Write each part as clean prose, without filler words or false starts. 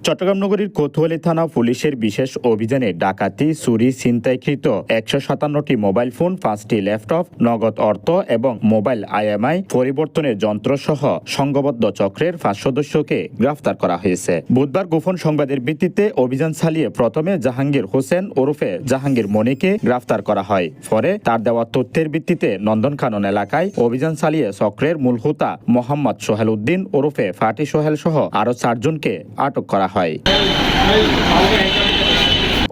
চট্টগ্রাম নগরীর কোতোয়ালি থানা পুলিশের বিশেষ অভিযানে ডাকাতি, চুরি, ছিনতাইকৃত ১৫৭টি মোবাইল ফোন, 5টি ল্যাপটপ, নগদ অর্থ এবং মোবাইল IMEI পরিবর্তনের যন্ত্রসহ সংঘবদ্ধ চক্রের 5 সদস্যকে গ্রেফতার করা হয়েছে। বুধবার গোপন সংবাদের ভিত্তিতে অভিযান চালিয়ে প্রথমে জাহাঙ্গীর হোসেন ওরফে জাহাঙ্গীর মনিকে গ্রেফতার করা হয়। পরে তার দেওয়া তথ্যের ভিত্তিতে নন্দনকানন এলাকায় অভিযান চালিয়ে চক্রের মূল হোতা মোহাম্মদ সোহেল উদ্দিন ওরফে ফাটি সোহেল সহ আরও 4 জনকে আটক করা হয়।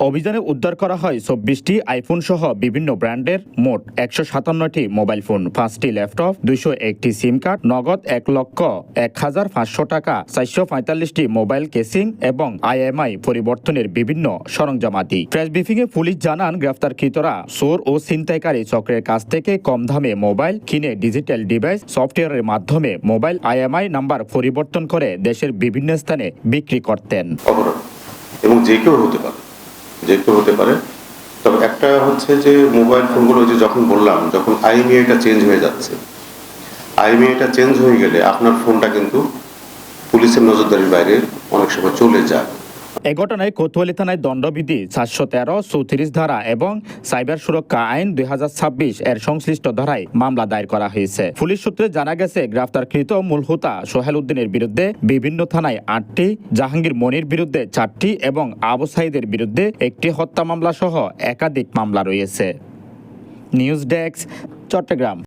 অভিযানে উদ্ধার করা হয় 24টি আইফোন সহ বিভিন্ন ব্র্যান্ডের মোট 157টি মোবাইল ফোন, 5টি ল্যাপটপ, 201টি সিম কার্ড, নগদ 1,01,500 টাকা, 445টি মোবাইল কেসিং এবং IMEI পরিবর্তনের বিভিন্ন সরঞ্জামাদি। প্রেস ব্রিফিংয়ে পুলিশ জানান, গ্রেফতারকৃতরা চোর ও ছিনতাইকারী চক্রের কাছ থেকে কম দামে মোবাইল কিনে ডিজিটাল ডিভাইস সফটওয়্যারের মাধ্যমে মোবাইল IMEI নাম্বার পরিবর্তন করে দেশের বিভিন্ন স্থানে বিক্রি করতেন। এবং যে কেউ হতে পারে, তবে একটা হচ্ছে যে মোবাইল ফোনগুলো যে যখন বললাম, যখন IMEIটা চেঞ্জ হয়ে যাচ্ছে, IMEIটা চেঞ্জ হয়ে গেলে আপনার ফোনটা কিন্তু পুলিশের নজরদারির বাইরে অনেক সময় চলে যায়। এ ঘটনায় কোতোয়ালি থানায় দণ্ডবিধি 413, 34 ধারা এবং সাইবার সুরক্ষা আইন 2026 এর সংশ্লিষ্ট ধারায় মামলা দায়ের করা হয়েছে। পুলিশ সূত্রে জানা গেছে, গ্রেফতারকৃত মূল হোতা সোহেল উদ্দিনের বিরুদ্ধে বিভিন্ন থানায় 8টি, জাহাঙ্গীর মনির বিরুদ্ধে 4টি এবং আবু সাইদের বিরুদ্ধে 1টি হত্যা মামলা সহ একাধিক মামলা রয়েছে। News desk, Chittagong.